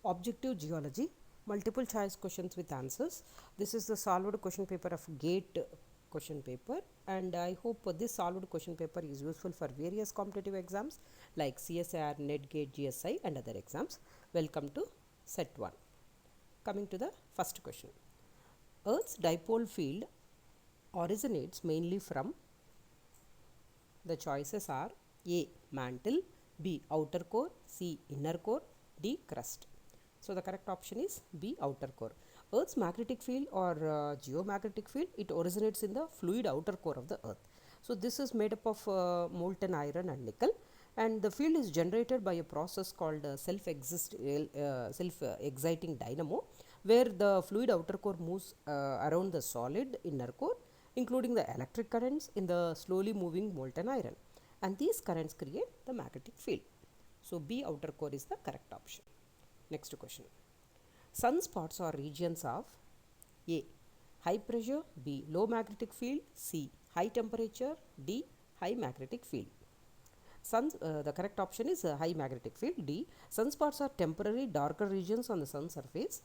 Objective Geology, multiple choice questions with answers. This is the solved question paper of GATE question paper, and I hope this solved question paper is useful for various competitive exams like CSIR, NET, GATE, GSI and other exams. Welcome to set 1. Coming to the first question. Earth's dipole field originates mainly from, the choices are A. mantle, B. outer core, C. inner core, D. crust. So the correct option is B. outer core. Earth's magnetic field or geomagnetic field, it originates in the fluid outer core of the Earth. So this is made up of molten iron and nickel, and the field is generated by a process called self-exciting dynamo, where the fluid outer core moves around the solid inner core, including the electric currents in the slowly moving molten iron, and these currents create the magnetic field. So B. outer core is the correct option. Next question. Sunspots are regions of A. high pressure, B. low magnetic field, C. high temperature, D. high magnetic field. The correct option is high magnetic field, D. Sunspots are temporary darker regions on the sun surface.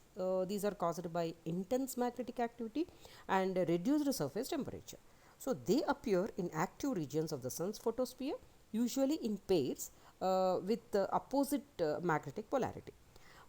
These are caused by intense magnetic activity and reduced surface temperature. So they appear in active regions of the sun's photosphere, usually in pairs with the opposite magnetic polarity.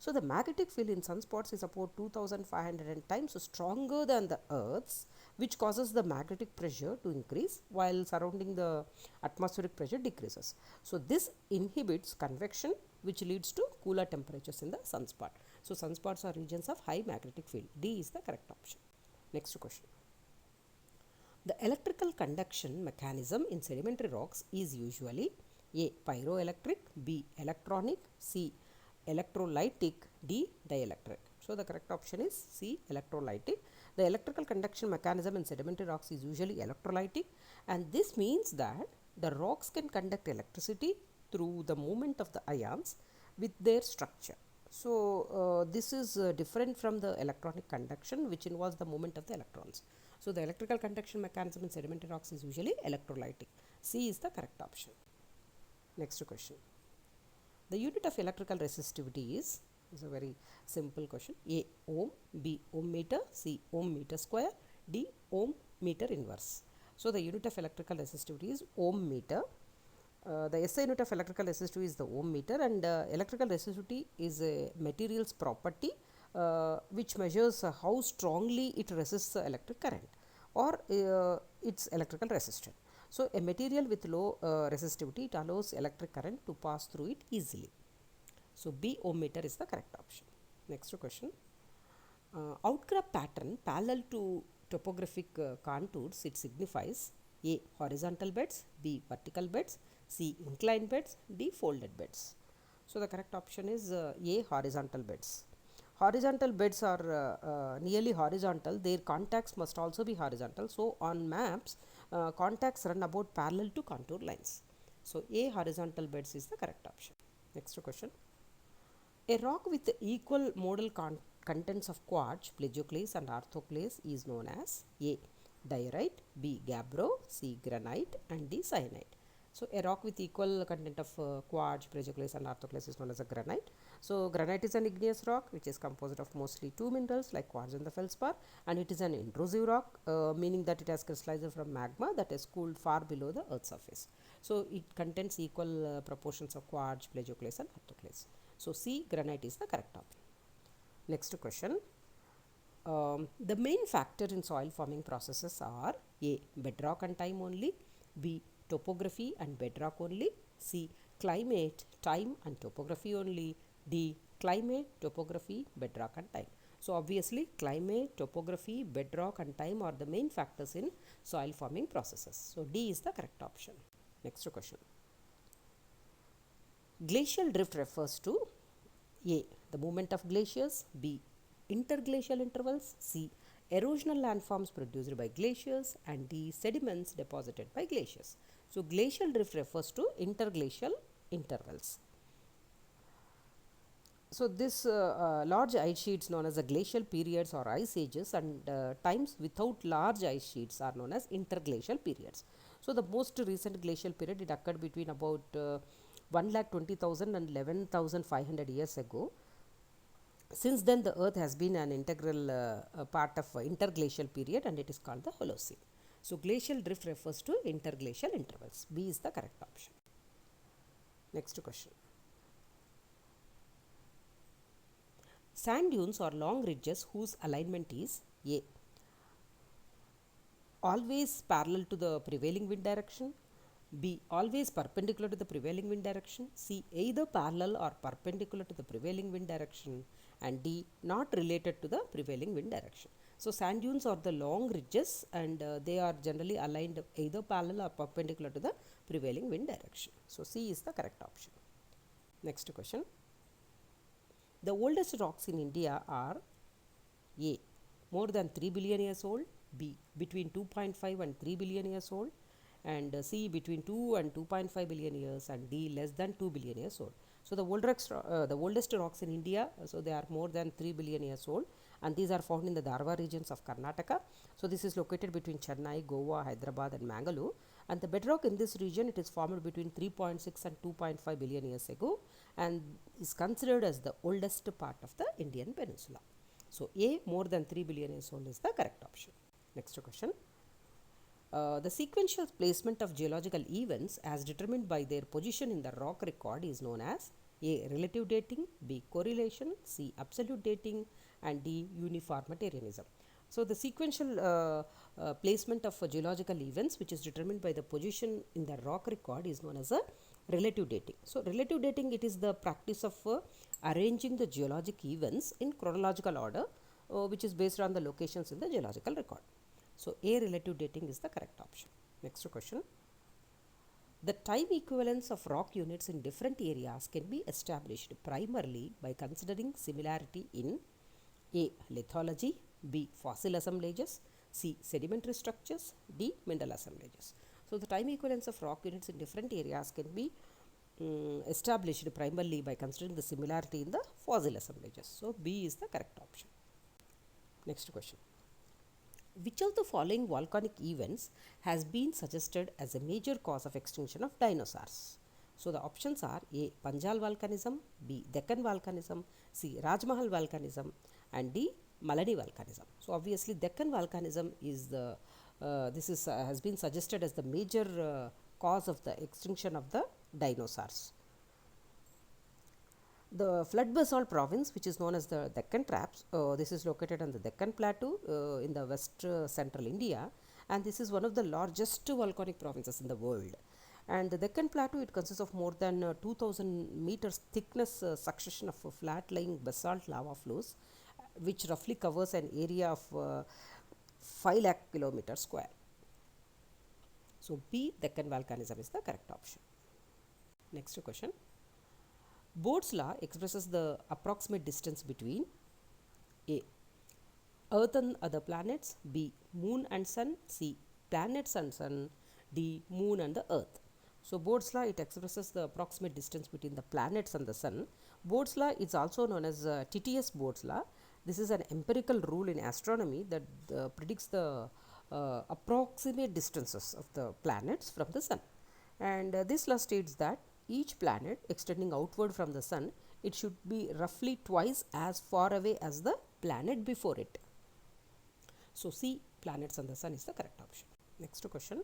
So the magnetic field in sunspots is about 2500 times stronger than the Earth's, which causes the magnetic pressure to increase while surrounding the atmospheric pressure decreases. So this inhibits convection, which leads to cooler temperatures in the sunspot. So sunspots are regions of high magnetic field. D is the correct option. Next question. The electrical conduction mechanism in sedimentary rocks is usually A. pyroelectric, B. electronic, C. electrolytic, D. dielectric. So the correct option is C. electrolytic. The electrical conduction mechanism in sedimentary rocks is usually electrolytic, and this means that the rocks can conduct electricity through the movement of the ions with their structure. So this is different from the electronic conduction, which involves the movement of the electrons. So the electrical conduction mechanism in sedimentary rocks is usually electrolytic. C is the correct option. Next question. The unit of electrical resistivity is a very simple question. A. ohm, B. ohm meter, C. ohm meter square, D. ohm meter inverse. So the unit of electrical resistivity is ohm meter. The SI unit of electrical resistivity is the ohm meter, and electrical resistivity is a material's property which measures how strongly it resists the electric current or its electrical resistance. So a material with low resistivity, it allows electric current to pass through it easily. So B. ohm meter is the correct option. Next question. Outcrop pattern parallel to topographic contours, it signifies A. horizontal beds, B. vertical beds, C. inclined beds, D. folded beds. So the correct option is A. horizontal beds. Horizontal beds are nearly horizontal. Their contacts must also be horizontal. So on maps, contacts run about parallel to contour lines. So A. horizontal beds is the correct option. Next question. A rock with equal modal contents of quartz, plagioclase and orthoclase is known as A. diorite, B. gabbro, C. granite and D. syenite. So a rock with equal content of quartz, plagioclase and orthoclase is known as a granite. So granite is an igneous rock which is composed of mostly two minerals like quartz and the feldspar, and it is an intrusive rock, meaning that it has crystallized from magma that is cooled far below the earth's surface. So it contains equal proportions of quartz, plagioclase and orthoclase. So C. granite is the correct option. Next question. The main factor in soil forming processes are A. bedrock and time only, B. topography and bedrock only, C. climate, time and topography only, D. climate, topography, bedrock and time. So obviously climate, topography, bedrock and time are the main factors in soil forming processes. So D is the correct option. Next question. Glacial drift refers to A. the movement of glaciers, B. interglacial intervals, C. erosional landforms produced by glaciers, and D. sediments deposited by glaciers. So glacial drift refers to interglacial intervals. So this large ice sheets known as the glacial periods or ice ages, and times without large ice sheets are known as interglacial periods. So the most recent glacial period, it occurred between about 1,20,000 and 11,500 years ago. Since then, the Earth has been an integral part of interglacial period, and it is called the Holocene. So, glacial drift refers to interglacial intervals. B is the correct option. Next question. Sand dunes are long ridges whose alignment is A. Always parallel to the prevailing wind direction. B. Always perpendicular to the prevailing wind direction. C. Either parallel or perpendicular to the prevailing wind direction. And D. Not related to the prevailing wind direction. So, sand dunes are the long ridges, and they are generally aligned either parallel or perpendicular to the prevailing wind direction. So, C is the correct option. Next question. The oldest rocks in India are A. More than 3 billion years old. B. Between 2.5 and 3 billion years old. And C. Between 2 and 2.5 billion years. And D. Less than 2 billion years old. So, the oldest rocks in India, so they are more than 3 billion years old, and these are found in the Dharwar regions of Karnataka. So, this is located between Chennai, Goa, Hyderabad and Mangalore, and the bedrock in this region, it is formed between 3.6 and 2.5 billion years ago, and is considered as the oldest part of the Indian peninsula. So, A, more than 3 billion years old, is the correct option. Next question. The sequential placement of geological events as determined by their position in the rock record is known as A. Relative dating, B. Correlation, C. Absolute dating, and D. Uniformitarianism. So, the sequential placement of geological events which is determined by the position in the rock record is known as a relative dating. So, relative dating, it is the practice of arranging the geologic events in chronological order, which is based on the locations in the geological record. So, A, relative dating is the correct option. Next question. The time equivalence of rock units in different areas can be established primarily by considering similarity in A. Lithology, B. Fossil assemblages, C. Sedimentary structures, D. Mineral assemblages. So, the time equivalence of rock units in different areas can be established primarily by considering the similarity in the fossil assemblages. So, B is the correct option. Next question. Which of the following volcanic events has been suggested as a major cause of extinction of dinosaurs? So, the options are A. Panjal volcanism, B. Deccan volcanism, C. Rajmahal volcanism, and D. Malani volcanism. So, obviously, Deccan volcanism is the has been suggested as the major cause of the extinction of the dinosaurs. The flood basalt province, which is known as the Deccan Traps, this is located on the Deccan Plateau in the west central India, and this is one of the largest volcanic provinces in the world. And the Deccan Plateau, it consists of more than 2000 meters thickness succession of flat lying basalt lava flows, which roughly covers an area of 5 lakh kilometers square. So, B, Deccan volcanism is the correct option. Next question. Bode's law expresses the approximate distance between A. Earth and other planets, B. Moon and Sun, C. Planets and Sun, D. Moon and the Earth. So, Bode's law, it expresses the approximate distance between the planets and the Sun. Bode's law is also known as TTS Bode's law. This is an empirical rule in astronomy that predicts the approximate distances of the planets from the Sun. And this law states that each planet extending outward from the Sun, it should be roughly twice as far away as the planet before it. So, C, planets and the Sun is the correct option. Next question.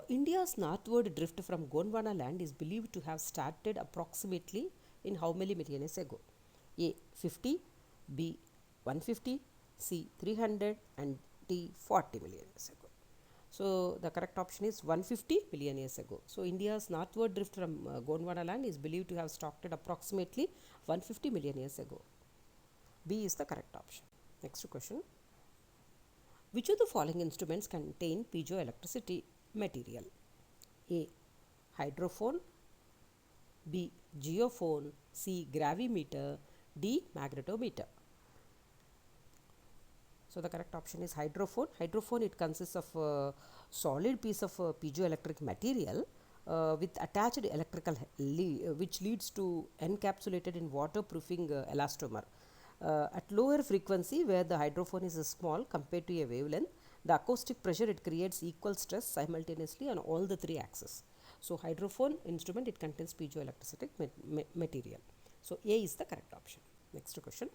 India's northward drift from Gondwana land is believed to have started approximately in how many million years ago? A. 50, B. 150, C. 300, and D. 40 million years ago. So, the correct option is 150 million years ago. So, India's northward drift from Gondwana land is believed to have started approximately 150 million years ago. B is the correct option. Next question. Which of the following instruments contain piezoelectricity material? A. Hydrophone, B. Geophone, C. Gravimeter, D. Magnetometer. So, the correct option is hydrophone. Hydrophone, it consists of a solid piece of piezoelectric material with attached electrical which leads to encapsulated in waterproofing elastomer. At lower frequency, where the hydrophone is small compared to a wavelength, the acoustic pressure, it creates equal stress simultaneously on all the three axes. So, hydrophone instrument, it contains piezoelectric material. So, A is the correct option. Next question.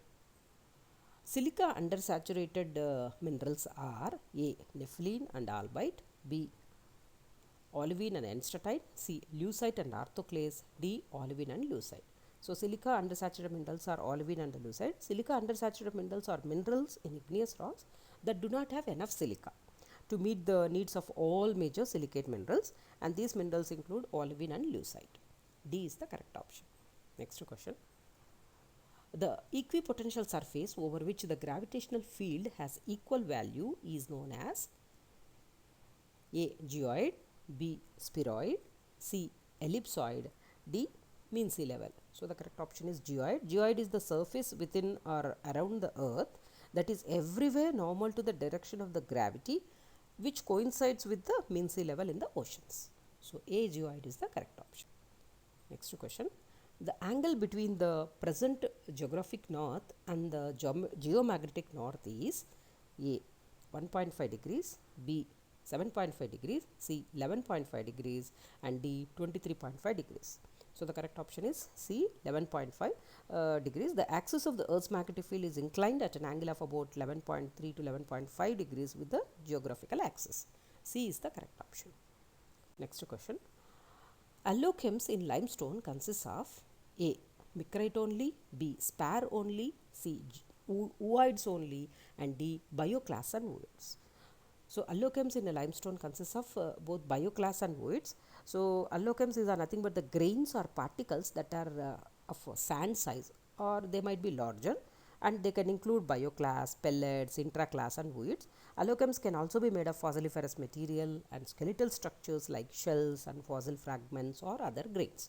Silica undersaturated minerals are A. Nepheline and albite, B. Olivine and enstatite, C. Leucite and orthoclase, D. Olivine and leucite. So, silica undersaturated minerals are olivine and leucite. Silica undersaturated minerals are minerals in igneous rocks that do not have enough silica to meet the needs of all major silicate minerals, and these minerals include olivine and leucite. D is the correct option. Next question. The equipotential surface over which the gravitational field has equal value is known as A. Geoid, B. Spheroid, C. Ellipsoid, D. Mean sea level. So, the correct option is geoid. Geoid is the surface within or around the earth that is everywhere normal to the direction of the gravity, which coincides with the mean sea level in the oceans. So, A. Geoid is the correct option. Next question. The angle between the present geographic north and the geomagnetic north is A. 1.5 degrees, B. 7.5 degrees, C. 11.5 degrees, and D. 23.5 degrees. So, the correct option is C. 11.5 degrees. The axis of the Earth's magnetic field is inclined at an angle of about 11.3 to 11.5 degrees with the geographical axis. C is the correct option. Next question. Allochems in limestone consists of A. Micrite only, B. Spar only, C. Ooids only, and D. Bioclase and ooids. So, allochems in a limestone consists of both bioclase and ooids. So, allochems are nothing but the grains or particles that are of sand size, or they might be larger, and they can include bioclase, pellets, intraclase and ooids. Allochems can also be made of fossiliferous material and skeletal structures like shells and fossil fragments or other grains.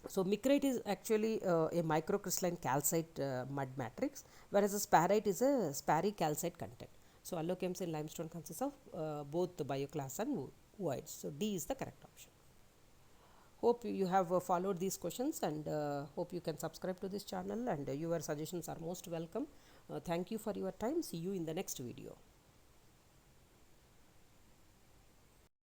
So, micrite is actually a microcrystalline calcite mud matrix, whereas a sparite is a sparry calcite content. So, allochems in limestone consists of both the bioclase and ooids. So, D is the correct option. Hope you have followed these questions, and hope you can subscribe to this channel, and your suggestions are most welcome. Thank you for your time. See you in the next video.